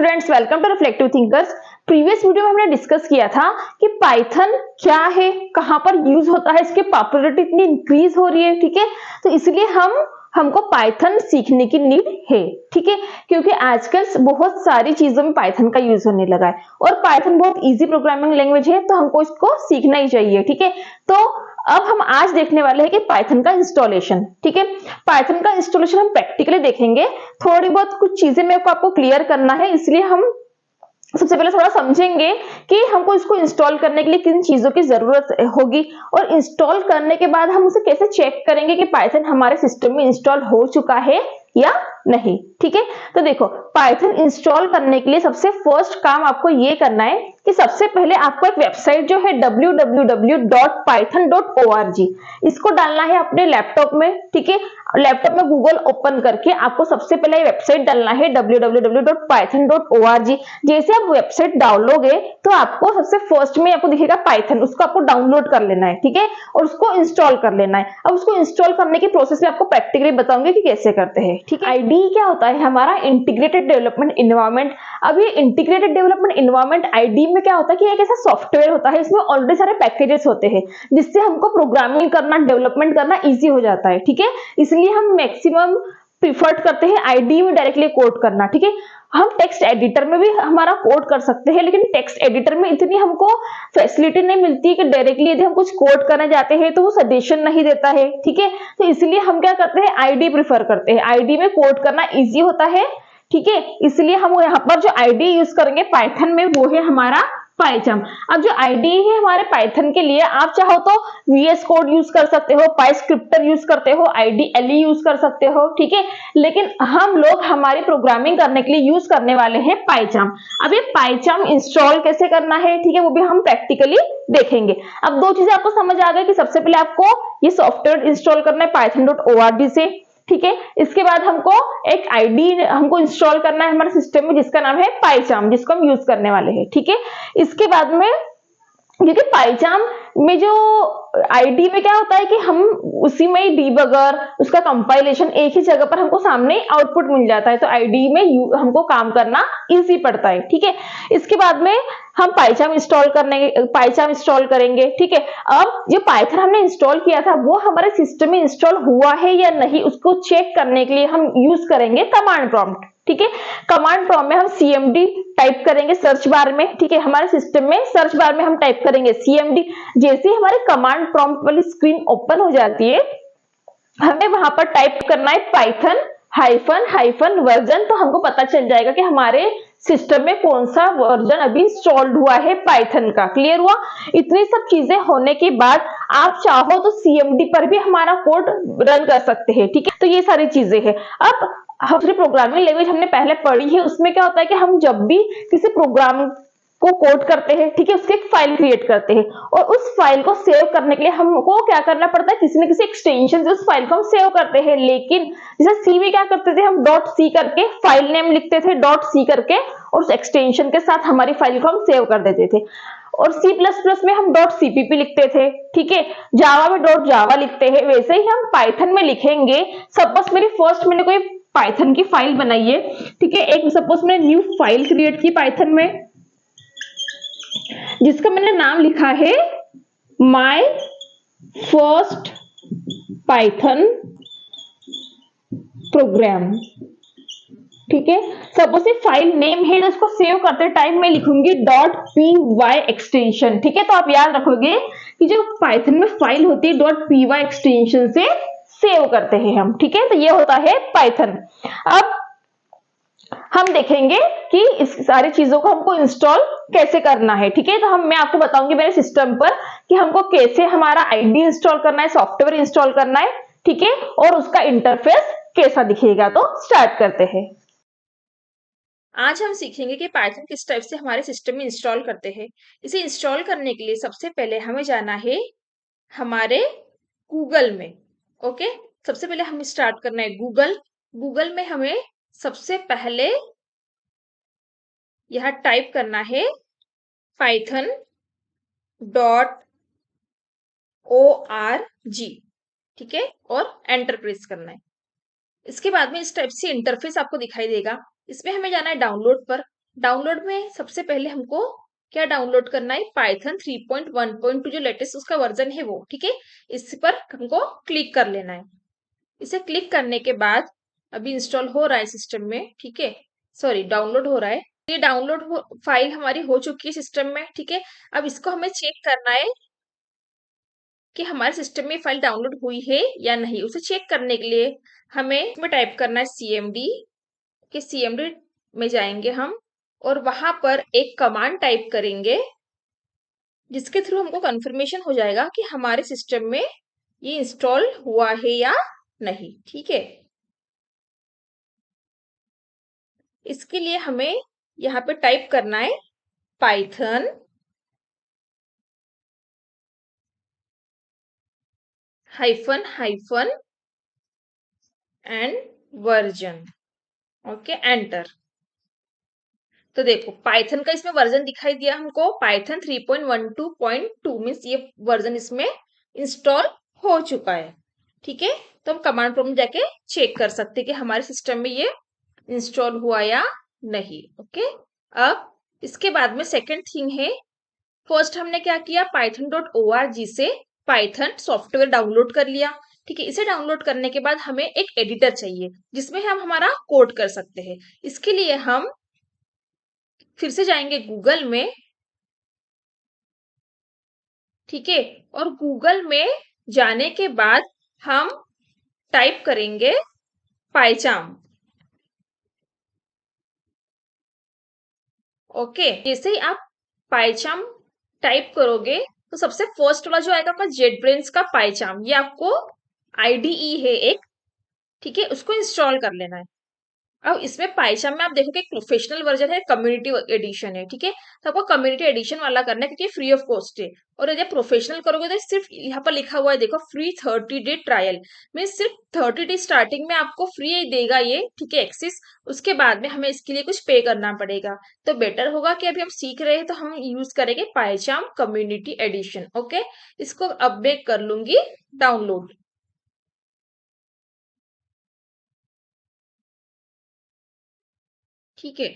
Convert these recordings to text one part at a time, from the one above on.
Students, welcome to reflective thinkers. Previous video में हमने discuss किया था कि पाइथन क्या है, कहां पर यूज होता है, इसकी पॉपुलैरिटी इतनी इंक्रीज हो रही है। ठीक है, तो इसलिए हमको पाइथन सीखने की नीड है। ठीक है, क्योंकि आजकल बहुत सारी चीजों में पाइथन का यूज होने लगा है और पाइथन बहुत इजी प्रोग्रामिंग लैंग्वेज है, तो हमको इसको सीखना ही चाहिए। ठीक है, तो अब हम आज देखने वाले हैं कि पाइथन का इंस्टॉलेशन। ठीक है, पाइथन का इंस्टॉलेशन हम प्रैक्टिकली देखेंगे। थोड़ी बहुत कुछ चीजें मेरे को आपको क्लियर करना है, इसलिए हम सबसे पहले थोड़ा समझेंगे कि हमको इसको इंस्टॉल करने के लिए किन चीजों की जरूरत होगी, और इंस्टॉल करने के बाद हम उसे कैसे चेक करेंगे कि पाइथन हमारे सिस्टम में इंस्टॉल हो चुका है या नहीं। ठीक है, तो देखो, पाइथन इंस्टॉल करने के लिए सबसे फर्स्ट काम आपको ये करना है कि सबसे पहले आपको एक वेबसाइट जो है www.python.org, इसको डालना है अपने लैपटॉप में। ठीक है, लैपटॉप में गूगल ओपन करके आपको सबसे पहले वेबसाइट डालना है www.python.org। जैसे आप वेबसाइट डाउनलोगे तो आपको सबसे फर्स्ट में आपको दिखेगा पाइथन, उसको आपको डाउनलोड कर लेना है। ठीक है, और उसको इंस्टॉल कर लेना है। अब उसको इंस्टॉल करने की प्रोसेस में आपको प्रैक्टिकली बताऊंगी कि कैसे करते हैं। ठीक है, आईडी क्या होता है? हमारा इंटीग्रेटेड डेवलपमेंट इन्वायरमेंट। अब ये इंटीग्रेटेड डेवलपमेंट इन्वायरमेंट आईडी में क्या होता है कि एक ऐसा सॉफ्टवेयर होता है, इसमें ऑलरेडी सारे पैकेजेस होते हैं जिससे हमको प्रोग्रामिंग करना, डेवलपमेंट करना इजी हो जाता है। ठीक है, इसलिए हम मैक्सिमम प्रिफर्ड करते हैं आईडी में डायरेक्टली कोड करना। ठीक है, हम टेक्स्ट एडिटर में भी हमारा कोड कर सकते हैं, लेकिन टेक्स्ट एडिटर में इतनी हमको फैसिलिटी नहीं मिलती कि डायरेक्टली यदि हम कुछ कोड करने जाते हैं तो वो सजेशन नहीं देता है। ठीक है, तो इसलिए हम क्या करते हैं, आईडी प्रिफर करते हैं। आईडी में कोड करना इजी होता है। ठीक है, इसलिए हम यहाँ पर जो आईडी यूज करेंगे पाइथन में वो है हमारा पाइचम। अब जो आईडी है हमारे पाइथन के लिए, आप चाहो तो VS कोड यूज कर सकते हो, पाइस्क्रिप्टर यूज करते हो, IDLE यूज कर सकते हो। ठीक है, लेकिन हम लोग हमारी प्रोग्रामिंग करने के लिए यूज करने वाले हैं पाइचम। अब ये पाइचम इंस्टॉल कैसे करना है, ठीक है, वो भी हम प्रैक्टिकली देखेंगे। अब दो चीजें आपको समझ आ गई कि सबसे पहले आपको ये सॉफ्टवेयर इंस्टॉल करना है python.org से। ठीक है, इसके बाद हमको एक आईडी हमको इंस्टॉल करना है हमारे सिस्टम में जिसका नाम है पाइचाम, जिसको हम यूज करने वाले हैं। ठीक है, इसके बाद में क्योंकि पाइचाम में जो आईडी में क्या होता है कि हम उसी में ही डीबगर, उसका कंपाइलेशन एक ही जगह पर हमको सामने आउटपुट मिल जाता है, तो आईडी में हमको काम करना इजी पड़ता है। ठीक है, इसके बाद में हम पाइचाम इंस्टॉल करेंगे। ठीक है, अब जो पाइथन हमने इंस्टॉल किया था वो हमारे सिस्टम में इंस्टॉल हुआ है या नहीं, उसको चेक करने के लिए हम यूज करेंगे कमांड प्रॉम्प्ट। ठीक है, कमांड प्रॉम्प्ट में हम CMD टाइप करेंगे सर्च बार में। ठीक है, हमारे सिस्टम में सर्च बार में हम टाइप करेंगे CMD। जैसे ही हमारे कमांड प्रॉम्प्ट वाली स्क्रीन ओपन हो जाती है, हमें वहां पर टाइप करना है पाइथन हाइफन वर्जन, तो हमको पता चल जाएगा कि हमारे सिस्टम में कौन सा वर्जन अभी इंस्टॉल्ड हुआ है पाइथन का। क्लियर हुआ? इतनी सब चीजें होने के बाद आप चाहो तो CMD पर भी हमारा कोड रन कर सकते हैं। ठीक है, तो ये सारी चीजें हैं। अब दूसरी प्रोग्रामिंग लैंग्वेज हमने पहले पढ़ी है, उसमें क्या होता है कि हम जब भी किसी प्रोग्राम को कोड करते हैं, ठीक है, उसकी एक फाइल क्रिएट करते हैं, और उस फाइल को सेव करने के लिए हमको क्या करना पड़ता है, किसी न किसी एक्सटेंशन से उस फाइल को हम सेव करते हैं। लेकिन जैसे सी में क्या करते थे, हम .c करके फाइल नेम लिखते थे .c करके, और उस एक्सटेंशन के साथ हमारी फाइल को हम सेव कर देते थे। और C++ में हम .cpp लिखते थे। ठीक है, जावा में .java लिखते हैं। वैसे ही हम पाइथन में लिखेंगे। सपोज मैंने कोई पाइथन की फाइल बनाई है। ठीक है, एक सपोज मैंने न्यू फाइल क्रिएट की पाइथन में, जिसका मैंने नाम लिखा है माय फर्स्ट पाइथन प्रोग्राम। ठीक है, सपोज ये फाइल नेम है, तो इसको सेव करते टाइम मैं लिखूंगी .py एक्सटेंशन। ठीक है, तो आप याद रखोगे कि जो पाइथन में फाइल होती है .py एक्सटेंशन से सेव करते हैं हम। ठीक है, तो ये होता है पाइथन। अब हम देखेंगे कि इस सारी चीजों को हमको इंस्टॉल कैसे करना है। ठीक है, तो मैं आपको बताऊंगी मेरे सिस्टम पर कि हमको कैसे हमारा आईडी इंस्टॉल करना है, सॉफ्टवेयर इंस्टॉल करना है। ठीक है, और उसका इंटरफेस कैसा दिखेगा। तो स्टार्ट करते हैं। आज हम सीखेंगे कि पाइथन किस टाइप से हमारे सिस्टम में इंस्टॉल करते हैं। इसे इंस्टॉल करने के लिए सबसे पहले हमें जाना है हमारे गूगल में। ओके, सबसे पहले हमें स्टार्ट करना है गूगल में हमें सबसे पहले यह टाइप करना है python.org। ठीक है, और एंटर प्रेस करना है। इसके बाद में इस टाइप से इंटरफेस आपको दिखाई देगा। इसमें हमें जाना है डाउनलोड पर। डाउनलोड में सबसे पहले हमको क्या डाउनलोड करना है, पाइथन 3.1.2 जो लेटेस्ट उसका वर्जन है वो, ठीक है। इस पर हमको क्लिक कर लेना है। इसे क्लिक करने के बाद अभी इंस्टॉल हो रहा है सिस्टम में, ठीक है, सॉरी डाउनलोड हो रहा है। ये डाउनलोड फाइल हमारी हो चुकी है सिस्टम में, ठीक है। अब इसको हमें चेक करना है कि हमारे सिस्टम में फाइल डाउनलोड हुई है या नहीं। उसे चेक करने के लिए हमें इसमें टाइप करना है cmd, कि cmd में जाएंगे हम और वहां पर एक कमांड टाइप करेंगे जिसके थ्रू हमको कंफर्मेशन हो जाएगा कि हमारे सिस्टम में ये इंस्टॉल हुआ है या नहीं, ठीक है। इसके लिए हमें यहाँ पे टाइप करना है Python hyphen hyphen and version, okay, enter. तो देखो पाइथन का इसमें वर्जन दिखाई दिया हमको, पाइथन 3.12.2 मीन्स ये वर्जन इसमें इंस्टॉल हो चुका है, ठीक है। तो हम कमांड प्रॉम्प्ट जाके चेक कर सकते हैं कि हमारे सिस्टम में ये इंस्टॉल हुआ या नहीं, ओके। अब इसके बाद में सेकंड थिंग है, फर्स्ट हमने क्या किया, python.org से पाइथन सॉफ्टवेयर डाउनलोड कर लिया, ठीक है। इसे डाउनलोड करने के बाद हमें एक एडिटर चाहिए जिसमें हम हमारा कोड कर सकते हैं। इसके लिए हम फिर से जाएंगे गूगल में, ठीक है, और गूगल में जाने के बाद हम टाइप करेंगे पाइचाम, ओके। जैसे ही आप पाइचाम टाइप करोगे तो सबसे फर्स्ट वाला जो आएगा आपका जेटब्रेन्स का पाइचाम, ये आपको आईडीई है एक, ठीक है, उसको इंस्टॉल कर लेना है। अब इसमें पाइचाम में आप देखोगे एक प्रोफेशनल वर्जन है, कम्युनिटी एडिशन है, ठीक है। तो आपको कम्युनिटी एडिशन वाला करना है क्योंकि फ्री ऑफ कॉस्ट है। और जब प्रोफेशनल करोगे तो सिर्फ यहाँ पर लिखा हुआ है देखो, फ्री 30 डे ट्रायल, मीन सिर्फ 30 डे स्टार्टिंग में आपको फ्री देगा ये, ठीक है, एक्सेस। उसके बाद में हमें इसके लिए कुछ पे करना पड़ेगा। तो बेटर होगा कि अभी हम सीख रहे हैं तो हम यूज करेंगे पाइचाम कम्युनिटी एडिशन, ओके। इसको अब मैं कर लूंगी डाउनलोड, ठीक है।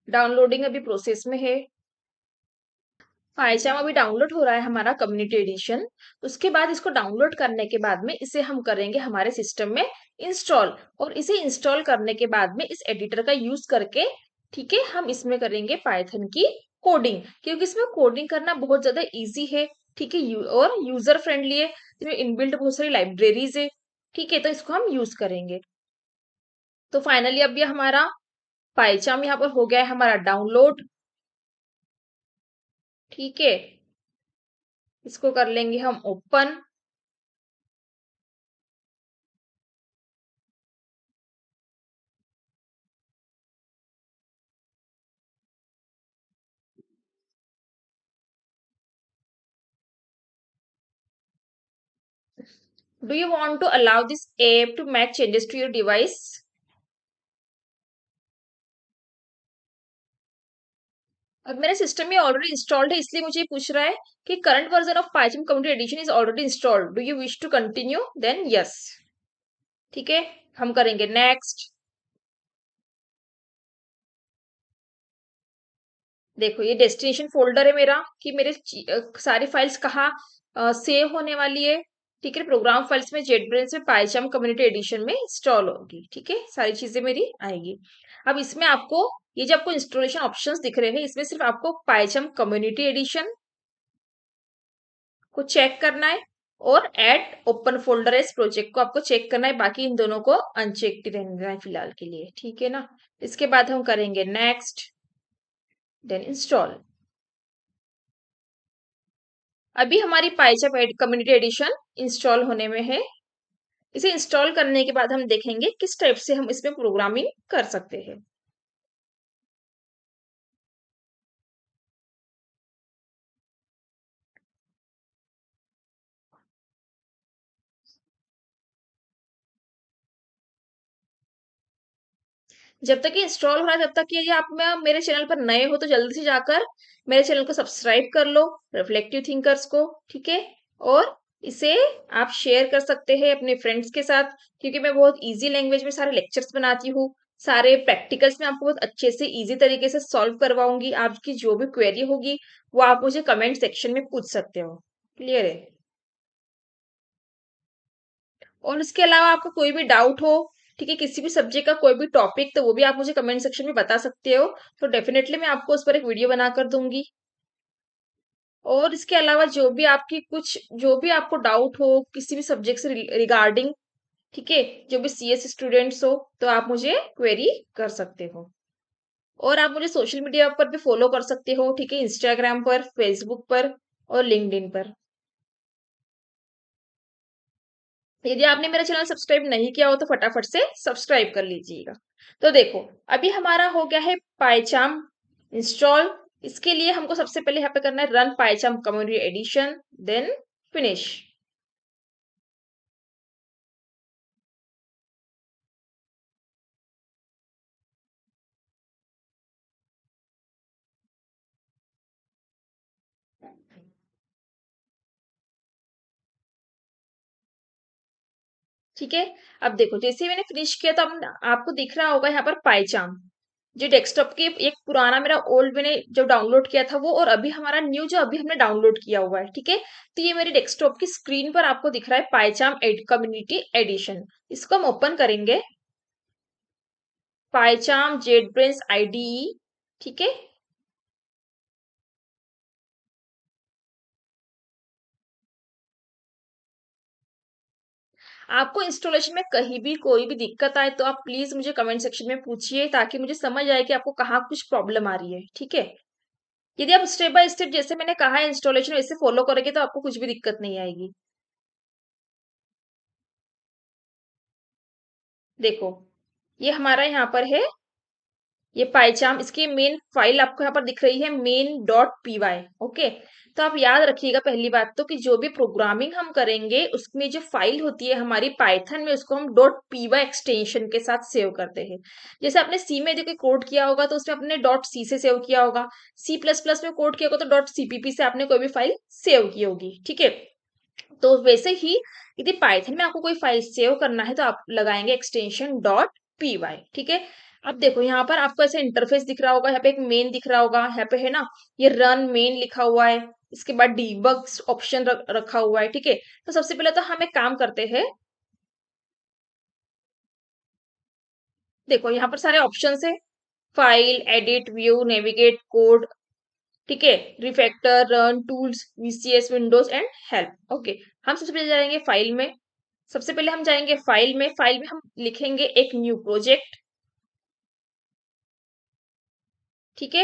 डाउनलोडिंग अभी प्रोसेस में है। फाइलचाम अभी डाउनलोड हो रहा है हमारा कम्युनिटी एडिशन। उसके बाद इसको डाउनलोड करने के बाद में इसे हम करेंगे हमारे सिस्टम में इंस्टॉल। और इसे इंस्टॉल करने के बाद में इस एडिटर का यूज करके, ठीक है, हम इसमें करेंगे पाइथन की कोडिंग, क्योंकि इसमें कोडिंग करना बहुत ज्यादा इजी है, ठीक है, और यूजर फ्रेंडली है। इसमें इनबिल्ट बहुत सारी लाइब्रेरीज है, ठीक है, तो इसको हम यूज करेंगे। तो फाइनली अब ये हमारा पाइचाम यहाँ पर हो गया है हमारा डाउनलोड, ठीक है। इसको कर लेंगे हम open. Do you want to allow this app to make changes to your device? अब मेरे सिस्टम में ऑलरेडी इंस्टॉल्ड है, इसलिए मुझे ये पूछ रहा है कि current version of Python community edition is already installed, do you wish to continue, then yes, ठीक है। हम करेंगे नेक्स्ट। देखो ये डेस्टिनेशन फोल्डर है मेरा, कि मेरे सारी फाइल्स कहाँ सेव होने वाली है, ठीक है। प्रोग्राम फाइल्स में जेटब्रेन्स में पाइचाम कम्युनिटी एडिशन में इंस्टॉल होगी, ठीक है, सारी चीजें मेरी आएगी। अब इसमें आपको ये जो आपको इंस्टॉलेशन ऑप्शंस दिख रहे हैं, इसमें सिर्फ आपको पाइचाम कम्युनिटी एडिशन को चेक करना है और ऐड ओपन फोल्डर है इस प्रोजेक्ट को आपको चेक करना है, बाकी इन दोनों को अनचेक रहने देना है फिलहाल के लिए, ठीक है ना। इसके बाद हम करेंगे नेक्स्ट, देन इंस्टॉल। अभी हमारी पाइचाप कम्युनिटी एडिशन इंस्टॉल होने में है। इसे इंस्टॉल करने के बाद हम देखेंगे किस टाइप से हम इसमें प्रोग्रामिंग कर सकते हैं। जब तक ये इंस्टॉल हो रहा है तब तक ये आप में मेरे चैनल पर नए हो तो जल्दी से जाकर मेरे चैनल को सब्सक्राइब कर लो, रिफ्लेक्टिव थिंकर्स को, ठीक है। और इसे आप शेयर कर सकते हैं अपने फ्रेंड्स के साथ, क्योंकि मैं बहुत इजी लैंग्वेज में सारे लेक्चर्स बनाती हूँ। सारे प्रैक्टिकल्स में आपको बहुत अच्छे से इजी तरीके से सॉल्व करवाऊंगी। आपकी जो भी क्वेरी होगी वो आप मुझे कमेंट सेक्शन में पूछ सकते हो। क्लियर है? और इसके अलावा आपको कोई भी डाउट हो, ठीक है, किसी भी सब्जेक्ट का कोई भी टॉपिक, तो वो भी आप मुझे कमेंट सेक्शन में बता सकते हो। तो डेफिनेटली मैं आपको उस पर एक वीडियो बनाकर दूंगी। और इसके अलावा जो भी आपको डाउट हो किसी भी सब्जेक्ट से रिगार्डिंग, ठीक है, जो भी सीएस स्टूडेंट्स हो, तो आप मुझे क्वेरी कर सकते हो। और आप मुझे सोशल मीडिया पर भी फॉलो कर सकते हो, ठीक है, इंस्टाग्राम पर, फेसबुक पर और लिंक्डइन पर। यदि आपने मेरा चैनल सब्सक्राइब नहीं किया हो तो फटाफट से सब्सक्राइब कर लीजिएगा। तो देखो, अभी हमारा हो गया है पाइचाम इंस्टॉल। इसके लिए हमको सबसे पहले यहाँ पे करना है run PyCharm community edition, then finish. ठीक है, अब देखो जैसे ही मैंने फिनिश किया तो अब आपको दिख रहा होगा यहाँ पर पाइचाम, जो डेस्कटॉप के एक पुराना मेरा ओल्ड मैंने जब डाउनलोड किया था वो, और अभी हमारा न्यू जो अभी हमने डाउनलोड किया हुआ है, ठीक है। तो ये मेरे डेस्कटॉप की स्क्रीन पर आपको दिख रहा है पाइचाम कम्युनिटी एडिशन। इसको हम ओपन करेंगे। पाइचाम जेटब्रेंस आईडीई, ठीक है। आपको इंस्टॉलेशन में कहीं भी कोई भी दिक्कत आए तो आप प्लीज मुझे कमेंट सेक्शन में पूछिए, ताकि मुझे समझ आए कि आपको कहाँ कुछ प्रॉब्लम आ रही है, ठीक है। यदि आप स्टेप बाय स्टेप जैसे मैंने कहा है इंस्टॉलेशन वैसे फॉलो करेंगे तो आपको कुछ भी दिक्कत नहीं आएगी। देखो, ये हमारा यहाँ पर है, ये पाइचाम, इसकी मेन फाइल आपको यहाँ पर दिख रही है main dot P Y. Okay, तो आप याद रखिएगा पहली बात तो कि जो भी प्रोग्रामिंग हम करेंगे उसमें जो फाइल होती है हमारी पाइथन में, उसको हम डॉट पी वाई एक्सटेंशन के साथ सेव करते हैं। जैसे आपने सी में जो कि कोड किया होगा तो उसमें आपने डॉट सी से सेव किया होगा, सी प्लस प्लस में कोड किया होगा तो डॉट सीपीपी से आपने कोई भी फाइल सेव की होगी, ठीक है। तो वैसे ही यदि पाइथन में आपको कोई फाइल सेव करना है तो आप लगाएंगे एक्सटेंशन डॉट पी वाई, ठीक है। अब देखो यहाँ पर आपको ऐसे इंटरफेस दिख रहा होगा, यहाँ पे एक मेन दिख रहा होगा, यहाँ पे है ना, ये रन मेन लिखा हुआ है। इसके बाद डीबग ऑप्शन रखा हुआ है, ठीक है। तो सबसे पहले तो हम एक काम करते हैं। देखो यहाँ पर सारे ऑप्शन है, file, edit, view, navigate, code, ठीक है, refactor, run, tools, VCS, Windows and help. Okay, हम सबसे पहले जाएंगे फाइल में। सबसे पहले हम जाएंगे फाइल में हम लिखेंगे एक न्यू प्रोजेक्ट, ठीक है।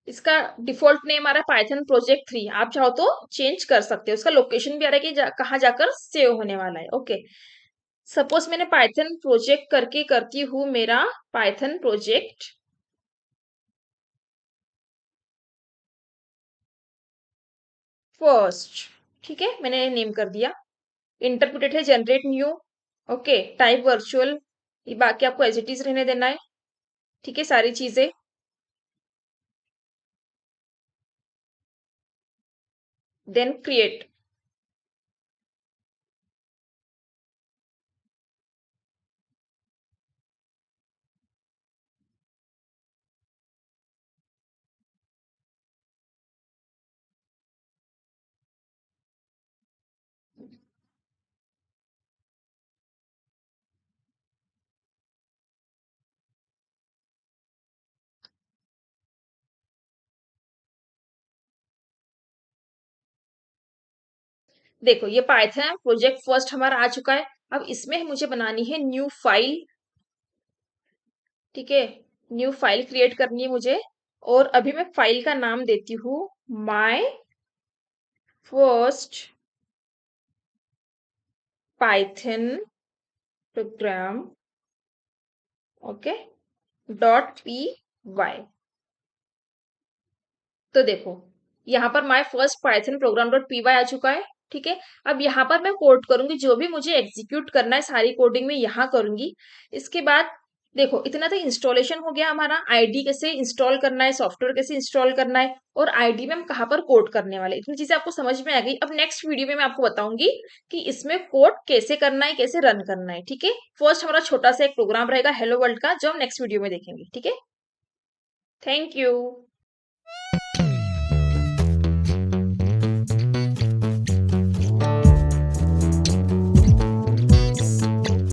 इसका डिफॉल्ट नेम आ रहा है पाइथन प्रोजेक्ट 3, आप चाहो तो चेंज कर सकते हो। उसका लोकेशन भी आ रहा है कि कहाँ जाकर सेव होने वाला है। ओके, सपोज मैंने पाइथन प्रोजेक्ट करके करती हूँ मेरा पाइथन प्रोजेक्ट फर्स्ट, ठीक है, मैंने नेम कर दिया। इंटरप्रेटेड है generate new, okay, type virtual, ये बाकी आपको एज इट इज रहने देना है, ठीक है, सारी चीजें। Then create. देखो ये पाइथन प्रोजेक्ट फर्स्ट हमारा आ चुका है। अब इसमें मुझे बनानी है न्यू फाइल, ठीक है, न्यू फाइल क्रिएट करनी है मुझे। और अभी मैं फाइल का नाम देती हूँ my first Python program, okay, dot P Y. तो देखो यहाँ पर my first Python program dot P Y आ चुका है, ठीक है। अब यहाँ पर मैं कोड करूंगी, जो भी मुझे एग्जीक्यूट करना है सारी कोडिंग में यहाँ करूंगी। इसके बाद देखो इतना तो इंस्टॉलेशन हो गया हमारा, आईडी कैसे इंस्टॉल करना है, सॉफ्टवेयर कैसे इंस्टॉल करना है, और आईडी में हम कहाँ पर कोड करने वाले, इतनी चीजें आपको समझ में आ गई। अब नेक्स्ट वीडियो में मैं आपको बताऊंगी कि इसमें कोड कैसे करना है, कैसे रन करना है, ठीक है। फर्स्ट हमारा छोटा सा एक प्रोग्राम रहेगा हेलो वर्ल्ड का, जो हम नेक्स्ट वीडियो में देखेंगे, ठीक है। Thank you.